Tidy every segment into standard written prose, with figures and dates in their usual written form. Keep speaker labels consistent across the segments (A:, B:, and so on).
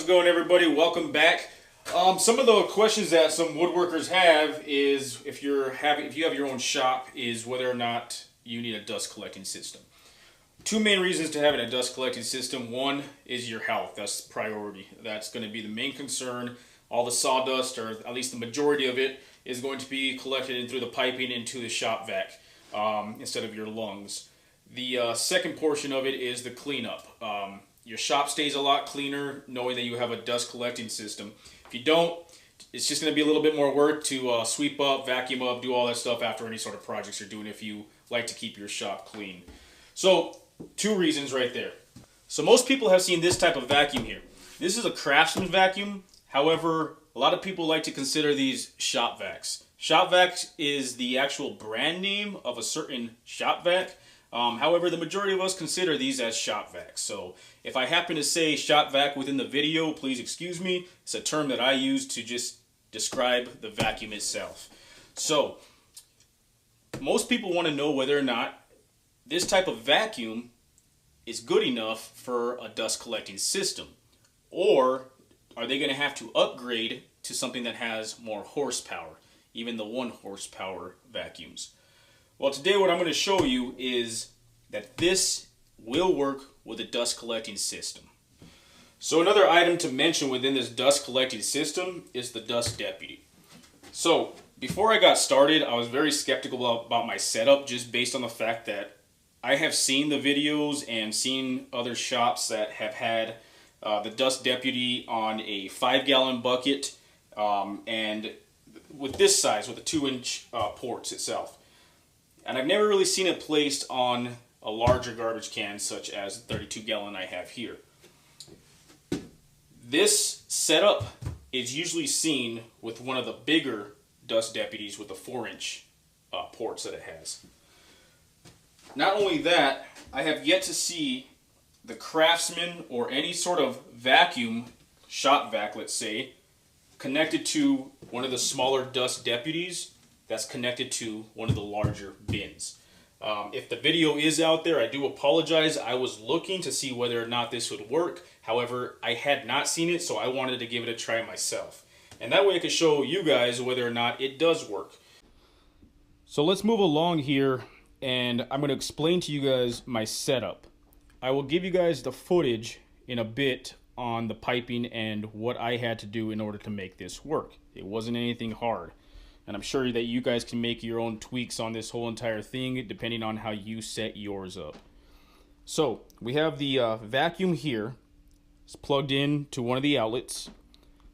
A: going, everybody? Welcome back. Some of the questions that some woodworkers have is if you have your own shop is whether or not you need a dust collecting system. Two main reasons to having a dust collecting system. One is your health. That's priority. That's going to be the main concern. All the sawdust, or at least the majority of it, is going to be collected in through the piping into the shop vac instead of your lungs. The second portion of it is the cleanup. Your shop stays a lot cleaner knowing that you have a dust collecting system. If you don't, it's just going to be a little bit more work to sweep up, vacuum up, do all that stuff after any sort of projects you're doing if you like to keep your shop clean. So, two reasons right there. So most people have seen this type of vacuum here. This is a Craftsman vacuum. However, a lot of people like to consider these shop vacs. Shop vacs is the actual brand name of a certain shop vac. However, the majority of us consider these as shop vacs. So if I happen to say shop vac within the video, please excuse me. It's a term that I use to just describe the vacuum itself. So most people want to know whether or not this type of vacuum is good enough for a dust collecting system, or are they going to have to upgrade to something that has more horsepower, even the 1 horsepower vacuums. Well, today what I'm going to show you is that this will work with a dust collecting system. So another item to mention within this dust collecting system is the Dust Deputy. So before I got started, I was very skeptical about my setup, just based on the fact that I have seen the videos and seen other shops that have had the Dust Deputy on a 5-gallon bucket, and with this size, with the 2-inch ports itself. And I've never really seen it placed on a larger garbage can such as the 32-gallon I have here. This setup is usually seen with one of the bigger Dust Deputies with the 4-inch ports that it has. Not only that, I have yet to see the Craftsman or any sort of vacuum, shop vac let's say, connected to one of the smaller Dust Deputies that's connected to one of the larger bins. If the video is out there, I do apologize. I was looking to see whether or not this would work. However, I had not seen it, so I wanted to give it a try myself. And that way I could show you guys whether or not it does work. So let's move along here, and I'm going to explain to you guys my setup. I will give you guys the footage in a bit on the piping and what I had to do in order to make this work. It wasn't anything hard. And I'm sure that you guys can make your own tweaks on this whole entire thing depending on how you set yours up. So we have the vacuum here. It's plugged in to one of the outlets.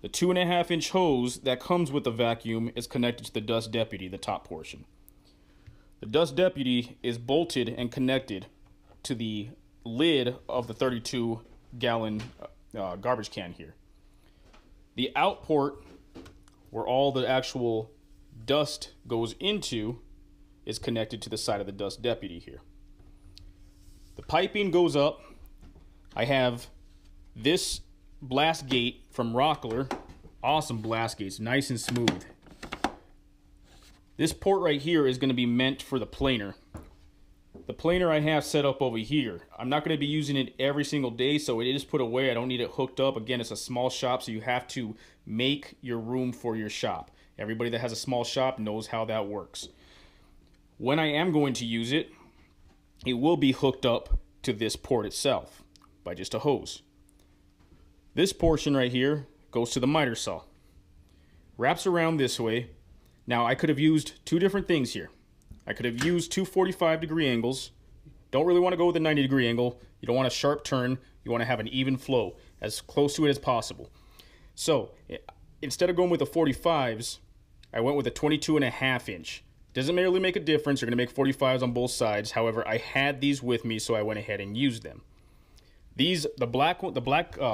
A: The 2.5-inch hose that comes with the vacuum is connected to the Dust Deputy, the top portion. The Dust Deputy is bolted and connected to the lid of the 32-gallon garbage can here. The out port, where all the actual dust goes into, is connected to the side of the Dust Deputy here. The piping goes up. I have this blast gate from Rockler. Awesome blast gates, nice and smooth. This port right here is going to be meant for the planer. The planer I have set up over here. I'm not going to be using it every single day, so it is put away. I don't need it hooked up. Again, it's a small shop, so you have to make your room for your shop. Everybody that has a small shop knows how that works. When I am going to use it, it will be hooked up to this port itself by just a hose. This portion right here goes to the miter saw. Wraps around this way. Now, I could have used two different things here. I could have used two 45-degree angles. Don't really want to go with a 90-degree angle. You don't want a sharp turn. You want to have an even flow, as close to it as possible. So, instead of going with the 45s, I went with a 22.5-inch. Doesn't really make a difference. You're going to make 45s on both sides. However, I had these with me, so I went ahead and used them. These, the black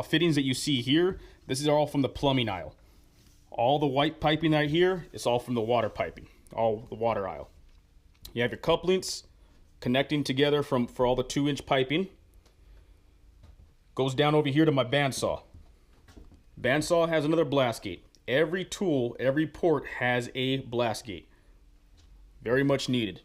A: fittings that you see here, this is all from the plumbing aisle. All the white piping right here, it's all from the water piping, all the water aisle. You have your couplings connecting together for all the 2-inch piping. Goes down over here to my bandsaw. Bandsaw has another blast gate. Every tool, every port has a blast gate. Very much needed.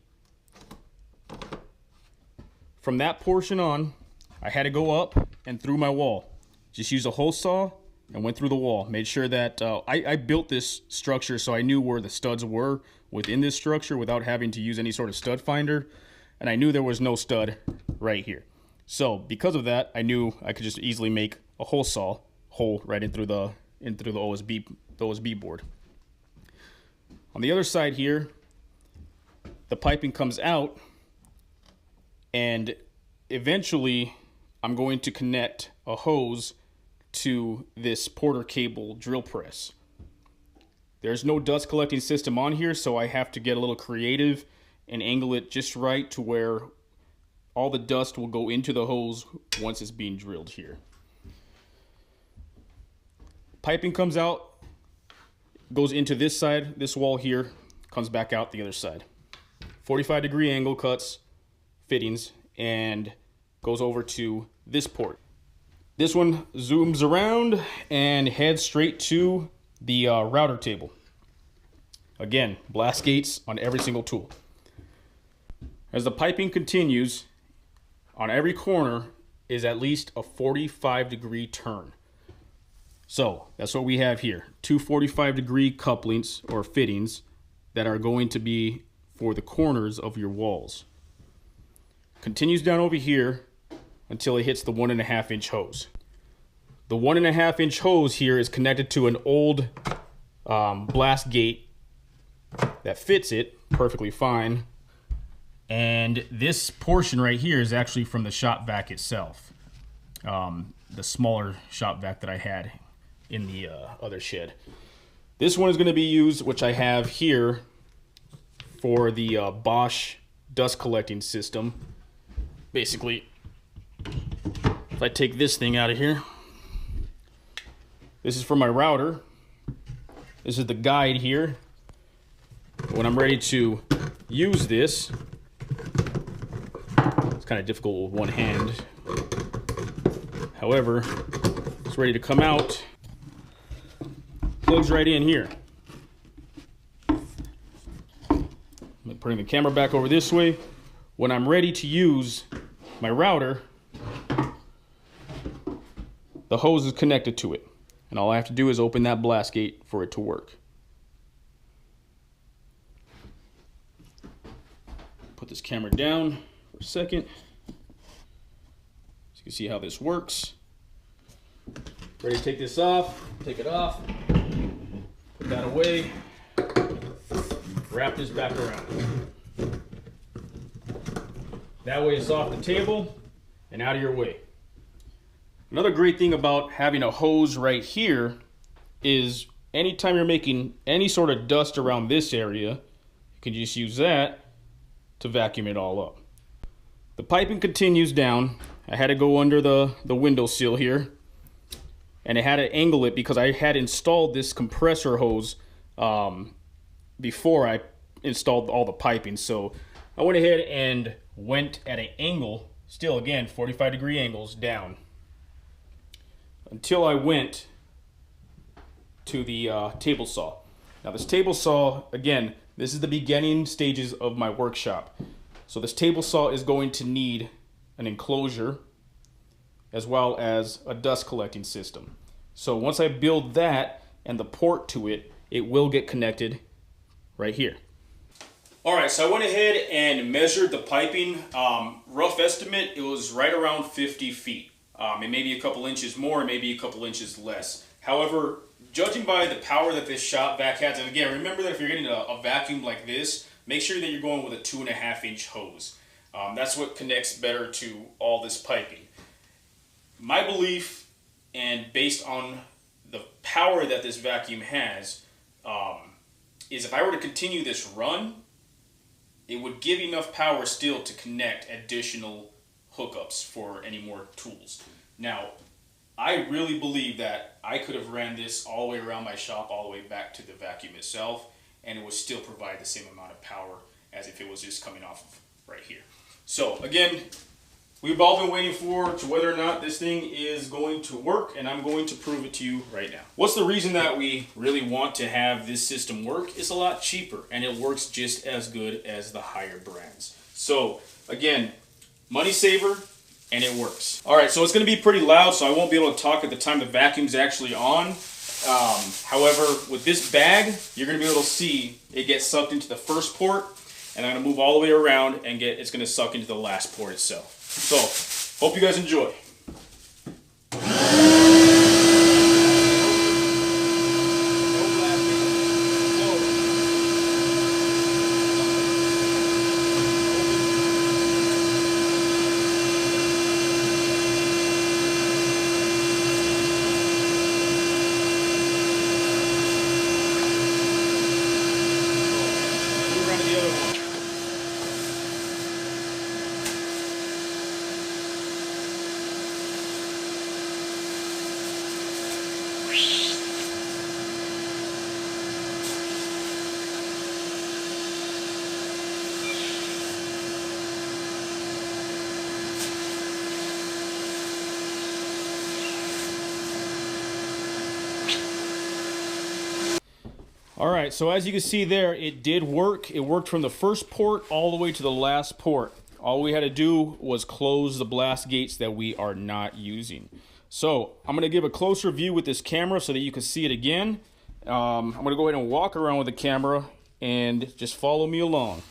A: From that portion on, I had to go up and through my wall. Just use a hose saw and went through the wall. Made sure that I built this structure so I knew where the studs were within this structure without having to use any sort of stud finder. And I knew there was no stud right here. So because of that, I knew I could just easily make a hole saw hole right in through the OSB board. On the other side here, the piping comes out, and eventually I'm going to connect a hose to this Porter cable drill press. There's no dust collecting system on here, so I have to get a little creative and angle it just right to where all the dust will go into the hose once it's being drilled here. Piping comes out, goes into this side, this wall here, comes back out the other side. 45-degree angle cuts, fittings, and goes over to this port. This one zooms around and heads straight to the router table. Again, blast gates on every single tool. As the piping continues, on every corner is at least a 45-degree turn. So that's what we have here. Two 45-degree couplings or fittings that are going to be for the corners of your walls. Continues down over here until it hits the 1.5-inch hose. The 1.5-inch hose here is connected to an old blast gate that fits it perfectly fine. And this portion right here is actually from the shop vac itself. The smaller shop vac that I had in the other shed. This one is going to be used, which I have here, for the Bosch dust collecting system. Basically, if I take this thing out of here, this is for my router. This is the guide here. When I'm ready to use this, it's kind of difficult with one hand. However, it's ready to come out. Plugs right in here. I'm putting the camera back over this way. When I'm ready to use my router, the hose is connected to it. And all I have to do is open that blast gate for it to work. Put this camera down for a second, so you can see how this works. Ready to take this off, take it off, put that away, wrap this back around. That way it's off the table and out of your way. Another great thing about having a hose right here is anytime you're making any sort of dust around this area, you can just use that to vacuum it all up. The piping continues down. I had to go under the window sill here, and I had to angle it because I had installed this compressor hose before I installed all the piping. So I went ahead and went at an angle, still again 45-degree angles down, until I went to the table saw. Now this table saw, again, this is the beginning stages of my workshop. So this table saw is going to need an enclosure as well as a dust collecting system. So once I build that and the port to it, it will get connected right here. All right, so I went ahead and measured the piping. Rough estimate, it was right around 50 feet. It may be a couple inches more, maybe a couple inches less. However, judging by the power that this shop vac has, and again, remember that if you're getting a vacuum like this, make sure that you're going with a 2.5-inch hose. That's what connects better to all this piping. My belief, and based on the power that this vacuum has, is if I were to continue this run, it would give enough power still to connect additional hookups for any more tools. Now, I really believe that I could have ran this all the way around my shop, all the way back to the vacuum itself, and it would still provide the same amount of power as if it was just coming off of right here. So again, we've all been waiting for to whether or not this thing is going to work, and I'm going to prove it to you right now. What's the reason that we really want to have this system work? It's a lot cheaper, and it works just as good as the higher brands. So again, money saver, and it works. All right, so it's going to be pretty loud, so I won't be able to talk at the time the vacuum's actually on. However, with this bag, you're going to be able to see it get sucked into the first port, and I'm going to move all the way around and it's going to suck into the last port itself. So, hope you guys enjoy. Alright, so as you can see there, it did work. It worked from the first port all the way to the last port. All we had to do was close the blast gates that we are not using. So, I'm going to give a closer view with this camera so that you can see it again. I'm going to go ahead and walk around with the camera and just follow me along.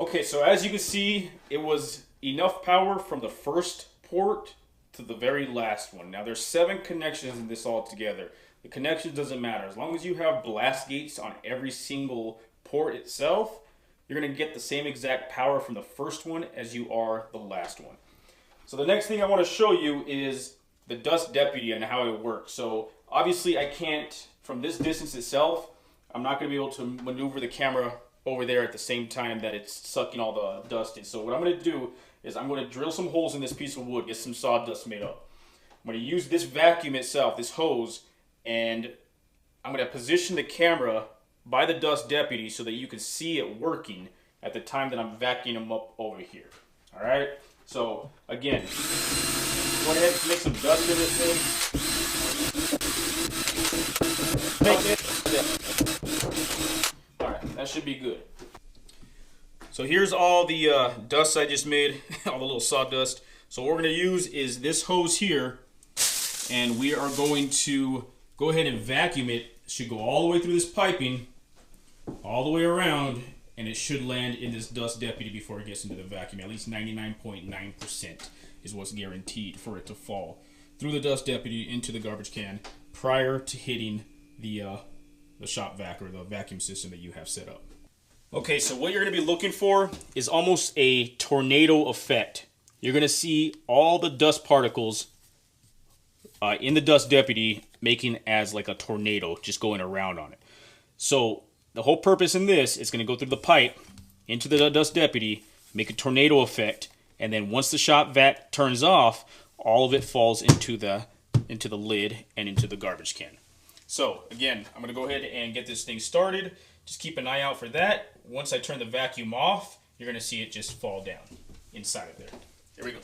A: Okay, so as you can see, it was enough power from the first port to the very last one. Now there's 7 connections in this all together. The connection doesn't matter. As long as you have blast gates on every single port itself, you're going to get the same exact power from the first one as you are the last one. So the next thing I want to show you is the dust deputy and how it works. So obviously I can't, from this distance itself, I'm not going to be able to maneuver the camera over there at the same time that it's sucking all the dust in. So what I'm going to do is I'm going to drill some holes in this piece of wood, get some sawdust made up. I'm going to use this vacuum itself, this hose, and I'm going to position the camera by the dust deputy so that you can see it working at the time that I'm vacuuming them up over here. Alright? So, again, go ahead and make some dust in this thing. Alright, that should be good. So here's all the dust I just made, all the little sawdust. So what we're going to use is this hose here, and we are going to go ahead and vacuum it. It should go all the way through this piping, all the way around, and it should land in this dust deputy before it gets into the vacuum. At least 99.9% is what's guaranteed for it to fall through the dust deputy into the garbage can prior to hitting the shop vac, or the vacuum system that you have set up. Okay, so what you're going to be looking for is almost a tornado effect. You're going to see all the dust particles in the dust deputy making as like a tornado, just going around on it. So The whole purpose in this is going to go through the pipe into the dust deputy, make a tornado effect, and then once the shop vac turns off, all of it falls into the lid and into the garbage can. So again, I'm going to go ahead and get this thing started. Just keep an eye out for that. Once I turn the vacuum off, you're going to see it just fall down inside of there. Here we go.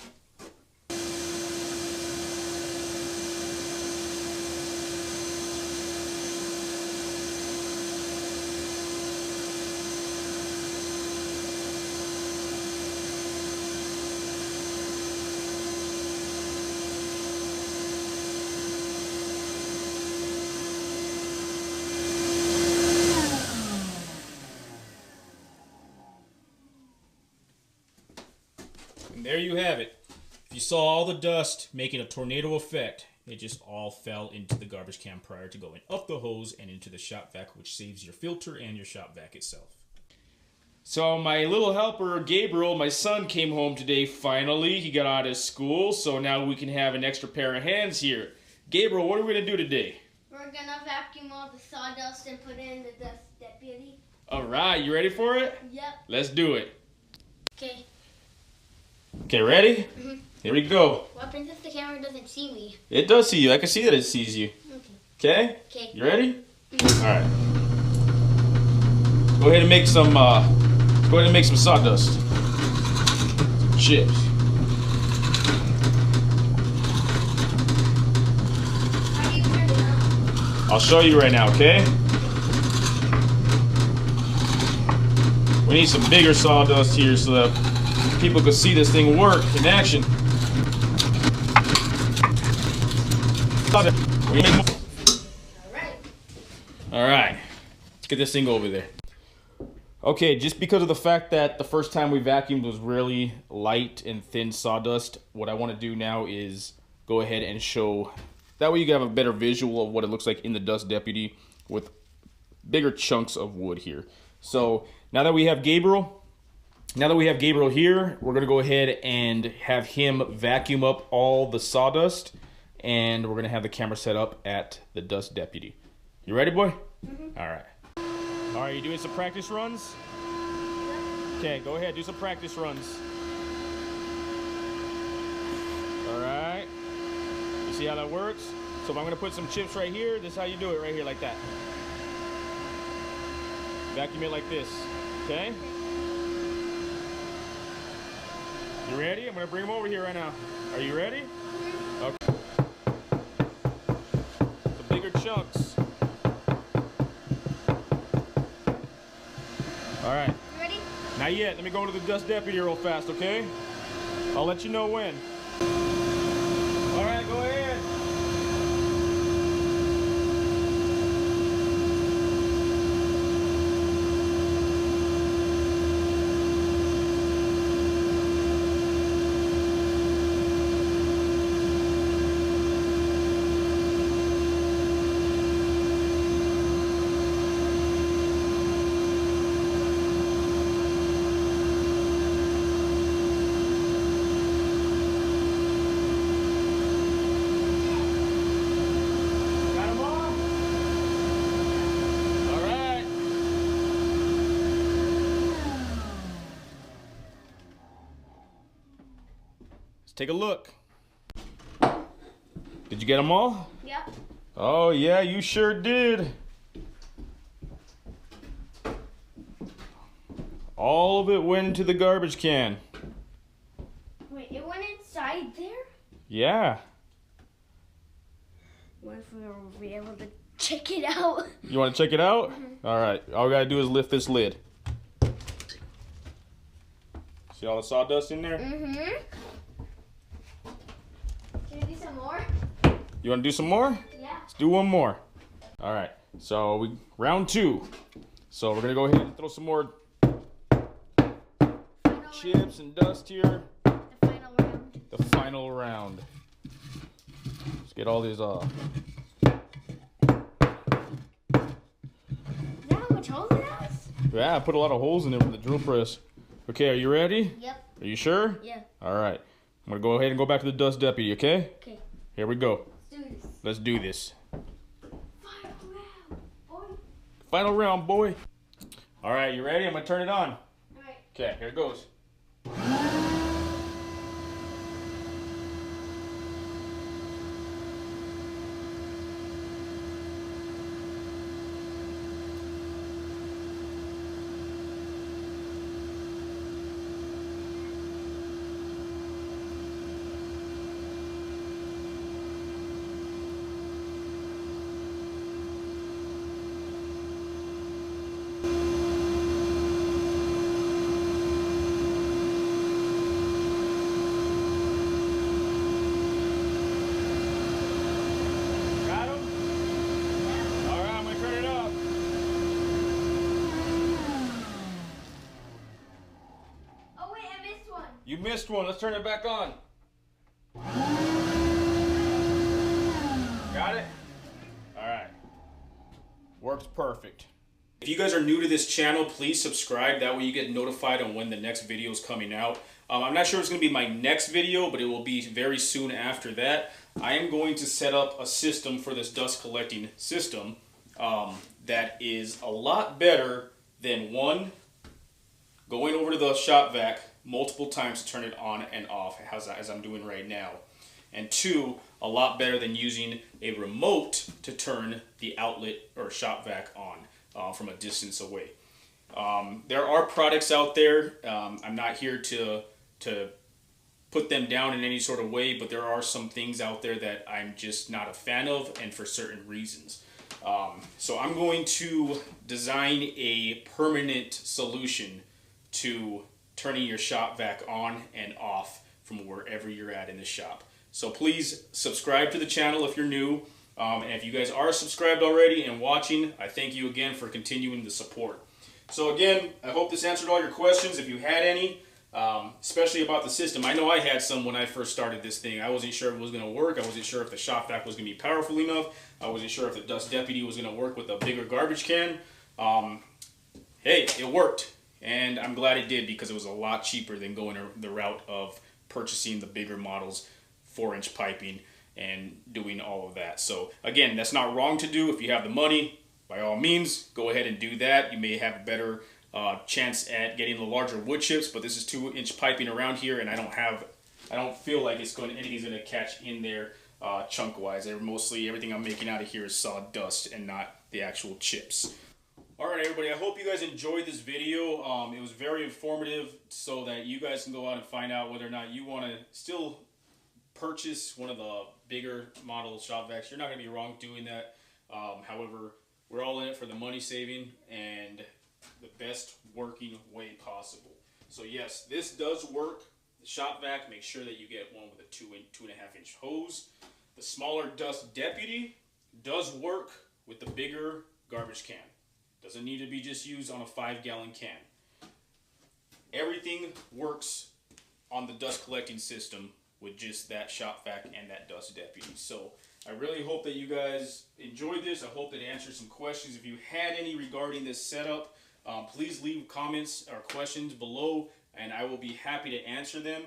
A: And there you have it. If you saw all the dust making a tornado effect, it just all fell into the garbage can prior to going up the hose and into the shop vac, which saves your filter and your shop vac itself. So my little helper, Gabriel, my son, came home today finally. He got out of school, so now we can have an extra pair of hands here. Gabriel, what are we going to do today?
B: We're going to vacuum all the sawdust and put it in the dust deputy.
A: Alright, you ready for it?
B: Yep.
A: Let's do it.
B: Okay.
A: Okay, ready?
B: Mm-hmm.
A: Here we go.
B: What happens if the camera doesn't see me?
A: It does see you. I can see that it sees you. Okay?
B: Okay.
A: You ready?
B: Mm-hmm.
A: Alright. Go ahead and make some sawdust. Some chips.
B: How do you turn it on?
A: I'll show you right now, okay? We need some bigger sawdust here so that people can see this thing work in action. Alright. Let's get this thing over there. Okay, just because of the fact that the first time we vacuumed was really light and thin sawdust, what I want to do now is go ahead and show. That way you can have a better visual of what it looks like in the dust deputy with bigger chunks of wood here. So now that we have Gabriel here, we're going to go ahead and have him vacuum up all the sawdust, and we're going to have the camera set up at the dust deputy. You ready, boy? Mm-hmm. All right. All right, you doing some practice runs? Okay, go ahead, do some practice runs. All right. You see how that works? So if I'm going to put some chips right here, this is how you do it right here, like that. Vacuum it like this, okay? You ready? I'm going to bring them over here right now. Are you ready? Okay. The bigger chunks. All right.
B: You ready?
A: Not yet. Let me go to the dust deputy real fast, okay? I'll let you know when. All right, go ahead. Take a look. Did you get them all?
B: Yep.
A: Oh yeah, you sure did. All of it went into the garbage can.
B: Wait, it went inside there?
A: Yeah.
B: What if we were able to check it out?
A: You want to check it out?
B: Mm-hmm.
A: All right. All we gotta do is lift this lid. See all the sawdust in there?
B: Mm-hmm. Can you do some more?
A: You want to do some more?
B: Yeah.
A: Let's do one more. All right. So round 2. So we're gonna go ahead and throw some more chips and dust here.
B: The final round.
A: The final round. Let's get all these off.
B: Is that how much holes it has?
A: Yeah, I put a lot of holes in there with the drill press. Okay, are you ready?
B: Yep.
A: Are you sure?
B: Yeah.
A: All right. I'm gonna go ahead and go back to the dust deputy. Okay?
B: Okay.
A: Here we go.
B: Let's do this.
A: Let's do this.
B: Final round, boy.
A: Final round, boy. All right, you ready? I'm gonna turn it on.
B: All right.
A: Okay, here it goes. Got him? All right, I'm gonna turn it off.
B: Oh wait, I missed one.
A: You missed one. Let's turn it back on. Got it? All right. Works perfect. If you guys are new to this channel, please subscribe. That way you get notified on when the next video is coming out. I'm not sure it's going to be my next video, but it will be very soon after that. I am going to set up a system for this dust collecting system that is a lot better than one, going over to the shop vac multiple times to turn it on and off as I'm doing right now. And two, a lot better than using a remote to turn the outlet or shop vac on from a distance away. There are products out there. I'm not here to put them down in any sort of way, but there are some things out there that I'm just not a fan of, and for certain reasons. So I'm going to design a permanent solution to turning your shop vac on and off from wherever you're at in the shop. So please subscribe to the channel if you're new. And if you guys are subscribed already and watching, I thank you again for continuing the support. So again, I hope this answered all your questions if you had any, especially about the system. I know I had some when I first started this thing. I wasn't sure if it was going to work. I wasn't sure if the shop vac was going to be powerful enough. I wasn't sure if the Dust Deputy was going to work with a bigger garbage can. Hey, it worked. And I'm glad it did, because it was a lot cheaper than going the route of purchasing the bigger models, 4-inch piping, and doing all of that. So again, that's not wrong to do. If you have the money, by all means, go ahead and do that. You may have a better chance at getting the larger wood chips, but this is 2-inch piping around here, and I don't feel like anything's gonna catch in there chunk wise. Mostly everything I'm making out of here is sawdust and not the actual chips. All right, everybody, I hope you guys enjoyed this video. It was very informative, so that you guys can go out and find out whether or not you want to still purchase one of the bigger model shop vacs. You're not going to be wrong doing that. However, we're all in it for the money saving and the best working way possible. So yes, this does work. The shop vac, make sure that you get one with a 2.5-inch hose. The smaller Dust Deputy does work with the bigger garbage can. Doesn't need to be just used on a 5-gallon can. Everything works on the dust collecting system with just that shop vac and that Dust Deputy. So I really hope that you guys enjoyed this. I hope it answered some questions. If you had any regarding this setup, please leave comments or questions below, and I will be happy to answer them.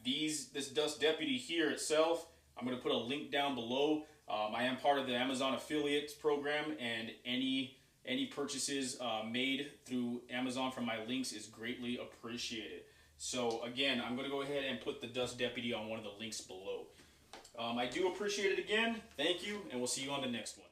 A: This Dust Deputy here itself, I'm going to put a link down below. I am part of the Amazon affiliates program, and any purchases made through Amazon from my links is greatly appreciated. So again, I'm going to go ahead and put the Dust Deputy on one of the links below. I do appreciate it again. Thank you, and we'll see you on the next one.